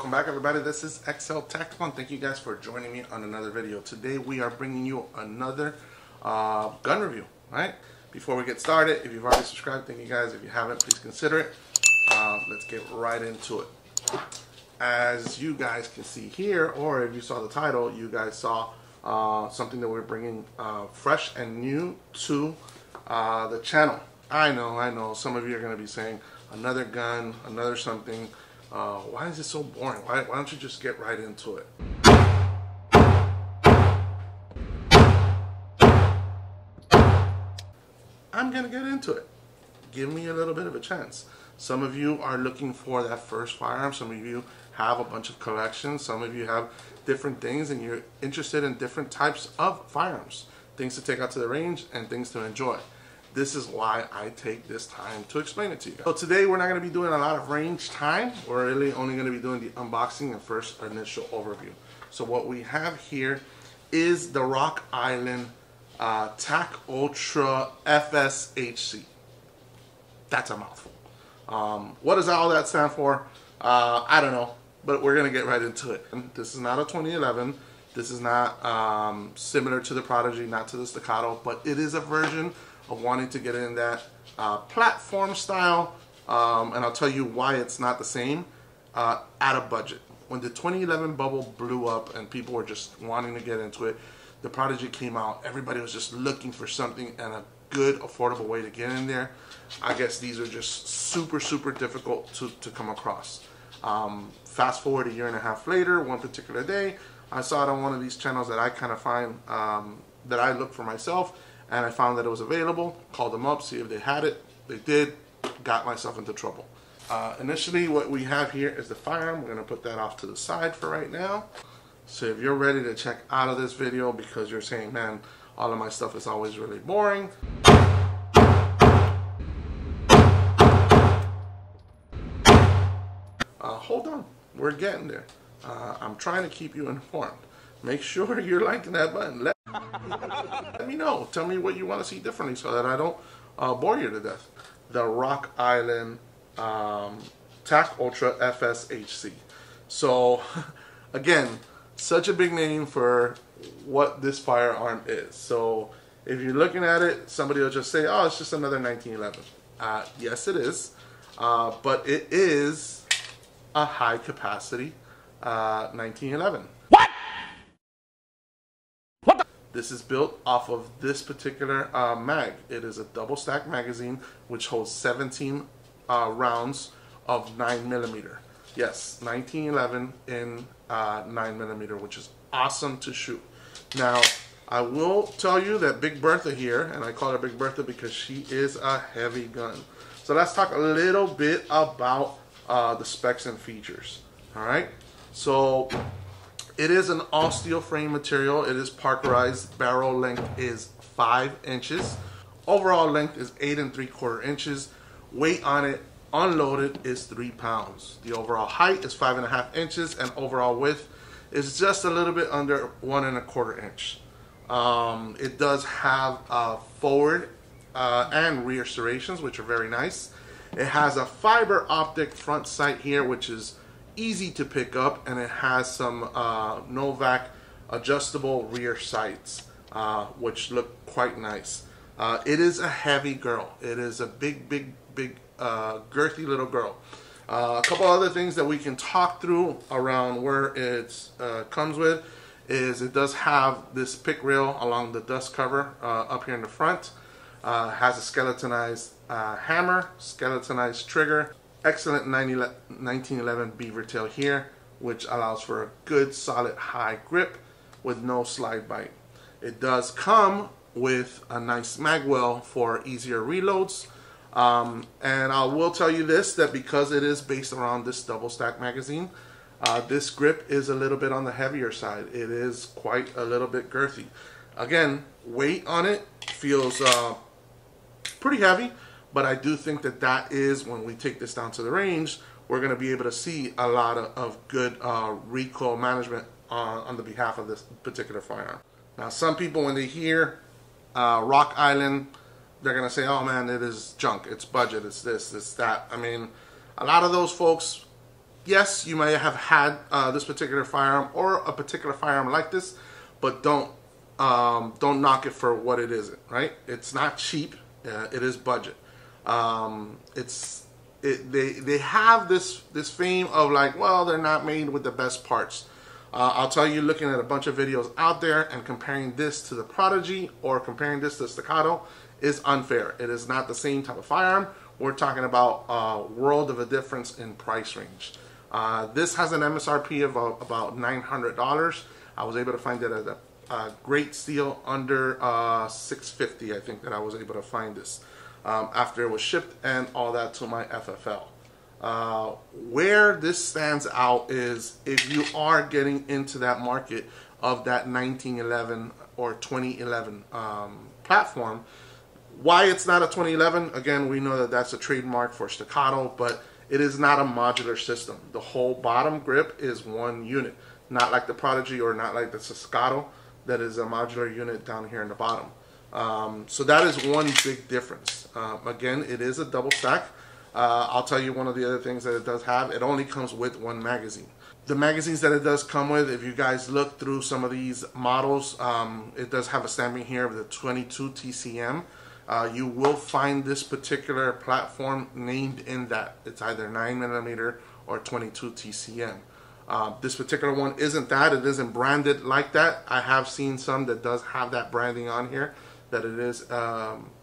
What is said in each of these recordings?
welcome back everybody. This is Xltactical and thank you guys for joining me on another video. Today we are bringing you another gun review, right? Before we get started, if you've already subscribed, thank you guys. If you haven't, please consider it. Let's get right into it. As you guys can see here, or if you saw the title, you guys saw something that we're bringing fresh and new to the channel. I know, some of you are going to be saying, another gun, another something. Why is it so boring? Why don't you just get right into it? I'm going to get into it. Give me a little bit of a chance. Some of you are looking for that first firearm. Some of you have a bunch of collections. Some of you have different things and you're interested in different types of firearms. Things to take out to the range and things to enjoy. This is why I take this time to explain it to you guys. So today we're not going to be doing a lot of range time. We're really only going to be doing the unboxing and first initial overview. So what we have here is the Rock Island TAC Ultra FSHC. That's a mouthful. What does all that stand for? I don't know, but we're going to get right into it. This is not a 2011. This is not similar to the Prodigy, not to the Staccato, but it is a version of wanting to get in that platform style, and I'll tell you why it's not the same at a budget. When the 2011 bubble blew up and people were just wanting to get into it, the Prodigy came out, everybody was just looking for something and a good affordable way to get in there. I guess these are just super difficult to come across. Fast forward a year and a half later, one particular day, I saw it on one of these channels that I kind of find, that I look for myself, and I found that it was available, called them up, see if they had it. They did, got myself into trouble. Initially, what we have here is the firearm. We're gonna put that off to the side for right now. So if you're ready to check out of this video because you're saying, man, all of my stuff is always really boring, hold on, we're getting there. I'm trying to keep you informed. Make sure you're liking that button. Let me know. Tell me what you want to see differently so that I don't bore you to death. The Rock Island TAC Ultra FSHC. So, again, such a big name for what this firearm is. So, if you're looking at it, somebody will just say, oh, it's just another 1911. Yes, it is. But it is a high capacity 1911. This is built off of this particular mag. It is a double stack magazine which holds 17 rounds of 9mm. Yes, 1911 in 9mm, which is awesome to shoot. Now, I will tell you that Big Bertha here, and I call her Big Bertha because she is a heavy gun. So let's talk a little bit about the specs and features. All right, so it is an all steel frame material. It is parkerized. Barrel length is 5 inches. Overall length is 8 3/4 inches. Weight on it, unloaded, is 3 pounds. The overall height is 5.5 inches, and overall width is just a little bit under 1 1/4 inch. It does have forward and rear serrations, which are very nice. It has a fiber optic front sight here, which is easy to pick up, and it has some Novak adjustable rear sights, which look quite nice. It is a heavy girl. It is a big girthy little girl. A couple other things that we can talk through around where it comes with is it does have this pick rail along the dust cover up here in the front. Has a skeletonized hammer, skeletonized trigger. Excellent 1911 beaver tail here, which allows for a good solid high grip with no slide bite. It does come with a nice mag well for easier reloads, and I will tell you this, that because it is based around this double stack magazine, this grip is a little bit on the heavier side. It is quite a little bit girthy. Again, weight on it feels pretty heavy, but I do think that that is, when we take this down to the range, we're going to be able to see a lot of good recoil management on the behalf of this particular firearm. Now, some people, when they hear Rock Island, they're going to say, oh man, it is junk, it's budget, it's this, it's that. I mean, a lot of those folks, yes, you may have had this particular firearm or a particular firearm like this, but don't knock it for what it isn't, right? It's not cheap. It is budget. They have this fame of like, well, they're not made with the best parts. I'll tell you, looking at a bunch of videos out there and comparing this to the Prodigy or comparing this to Xltactical is unfair. It is not the same type of firearm. We're talking about a world of a difference in price range. This has an MSRP of about $900. I was able to find it at a great steal under $650. I think that I was able to find this after it was shipped and all that to my FFL. Where this stands out is if you are getting into that market of that 1911 or 2011 platform. Why it's not a 2011, again, we know that that's a trademark for Xltactical, but it is not a modular system. The whole bottom grip is one unit, not like the Prodigy or not like the Xltactical that is a modular unit down here in the bottom. So that is one big difference. Again, it is a double stack. I'll tell you one of the other things that it does have. It only comes with one magazine. The magazines that it does come with, if you guys look through some of these models, it does have a stamping here of the 22 TCM. You will find this particular platform named in that. It's either 9mm or 22 TCM. This particular one isn't that. It isn't branded like that. I have seen some that does have that branding on here, that it is,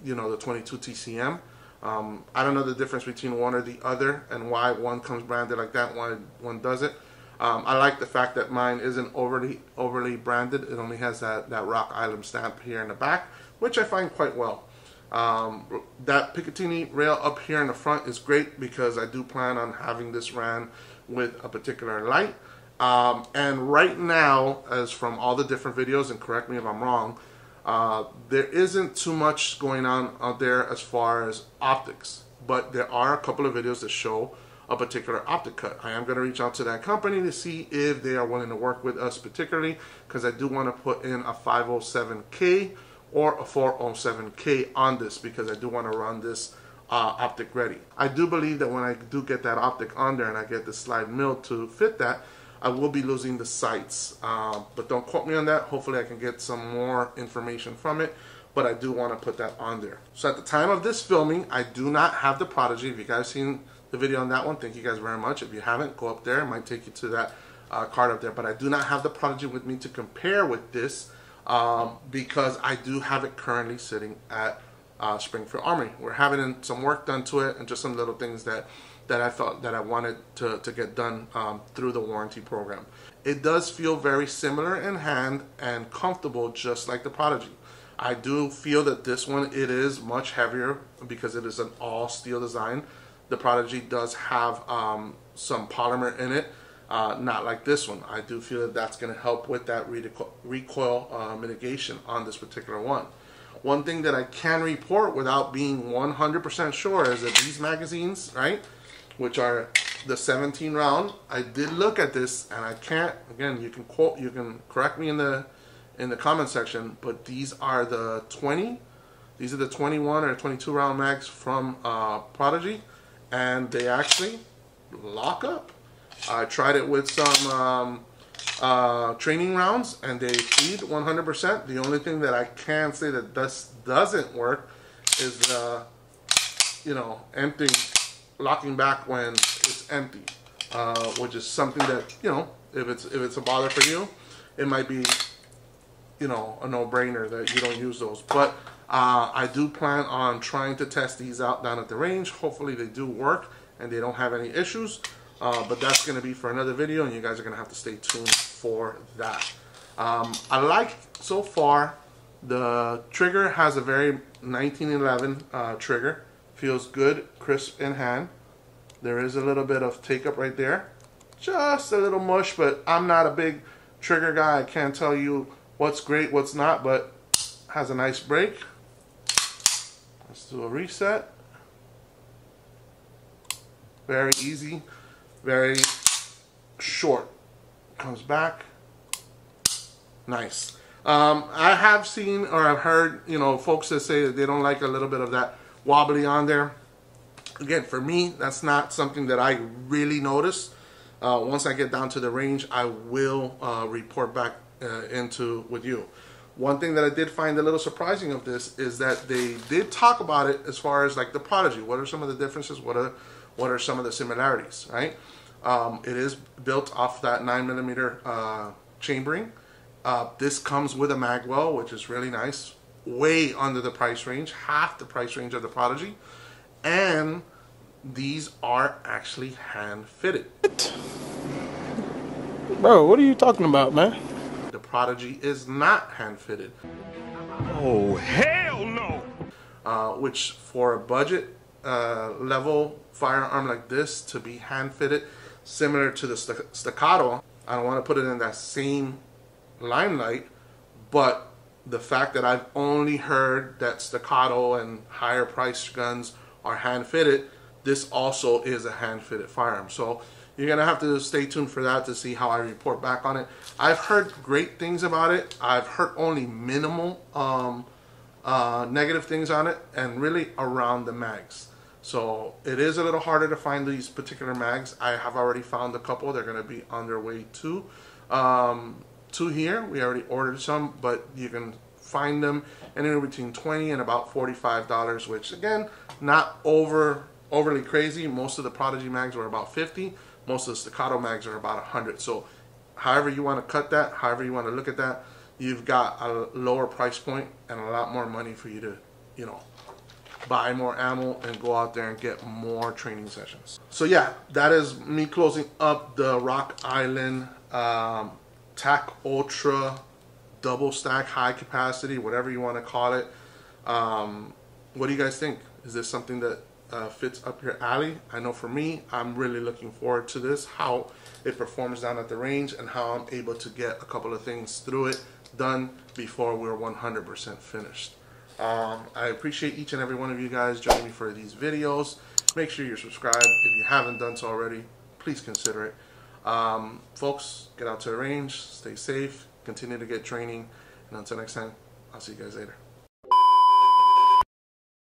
you know, the 22 TCM. I don't know the difference between one or the other and why one comes branded like that, one doesn't. I like the fact that mine isn't overly branded. It only has that Rock Island stamp here in the back, which I find quite well. That Picatinny rail up here in the front is great because I do plan on having this ran with a particular light. And right now, as from all the different videos, and correct me if I'm wrong, there isn't too much going on out there as far as optics, but there are a couple of videos that show a particular optic cut. I am going to reach out to that company to see if they are willing to work with us particularly, because I do want to put in a 507K or a 407K on this, because I do want to run this optic ready. I do believe that when I do get that optic on there and I get the slide mill to fit that, I will be losing the sights, but don't quote me on that. Hopefully I can get some more information from it, but I do want to put that on there. So at the time of this filming, I do not have the Prodigy. If you guys seen the video on that one, thank you guys very much. If you haven't, go up there. It might take you to that card up there, but I do not have the Prodigy with me to compare with this because I do have it currently sitting at Springfield Armory. We're having some work done to it and just some little things that I thought that I wanted to get done through the warranty program. It does feel very similar in hand and comfortable, just like the Prodigy. I do feel that this one, it is much heavier because it is an all steel design. The Prodigy does have some polymer in it, not like this one. I do feel that that's going to help with that recoil mitigation on this particular one. One thing that I can report without being 100% sure is that these magazines, right, which are the 17 round, I did look at this and I can't, again, you can correct me in the comment section, but these are the 21 or 22 round mags from Prodigy, and they actually lock up. I tried it with some training rounds and they feed 100%. The only thing that I can say that this doesn't work is the, you know, empty, locking back when it's empty, which is something that, you know, if it's a bother for you, it might be, you know, a no-brainer that you don't use those. But I do plan on trying to test these out down at the range. Hopefully they do work and they don't have any issues. But that's going to be for another video, and you guys are going to have to stay tuned for that. I like, so far, the trigger has a very 1911 trigger. Feels good, crisp in hand. There is a little bit of take up right there. Just a little mush, but I'm not a big trigger guy. I can't tell you what's great, what's not, but has a nice break. Let's do a reset. Very easy. Very short. Comes back. Nice. I have seen, or I've heard, you know, folks that say that they don't like a little bit of that wobbly on there. Again, for me, that's not something that I really notice. Once I get down to the range, I will report back with you. One thing that I did find a little surprising of this is that they did talk about it as far as like the Prodigy. What are some of the differences? What are some of the similarities, right? It is built off that 9mm chambering. This comes with a mag well, which is really nice. Way under the price range, half the price range of the Prodigy. And these are actually hand fitted. Bro, what are you talking about, man? The Prodigy is not hand fitted. Oh, hell no! Which for a budget level firearm like this to be hand fitted, similar to the Xltactical, I don't want to put it in that same limelight, but the fact that I've only heard that Xltactical and higher priced guns are hand fitted, this also is a hand fitted firearm. So you're gonna have to stay tuned for that to see how I report back on it. I've heard great things about it. I've heard only minimal negative things on it, and really around the mags. So it is a little harder to find these particular mags. I have already found a couple. They're gonna be on their way too. Two here, we already ordered some, but you can find them anywhere between $20 and about $45, which again, not overly crazy. Most of the Prodigy mags were about $50. Most of the Xltactical mags are about $100. So however you want to cut that, however you want to look at that, you've got a lower price point and a lot more money for you to, you know, buy more ammo and go out there and get more training sessions. So yeah, that is me closing up the Rock Island TAC Ultra double stack high capacity, whatever you want to call it. What do you guys think? Is this something that fits up your alley? I know for me, I'm really looking forward to this, how it performs down at the range and how I'm able to get a couple of things through it done before we're 100% finished. I appreciate each and every one of you guys joining me for these videos. Make sure you're subscribed. If you haven't done so already, please consider it. Folks, get out to the range, stay safe, continue to get training, and until next time, I'll see you guys later.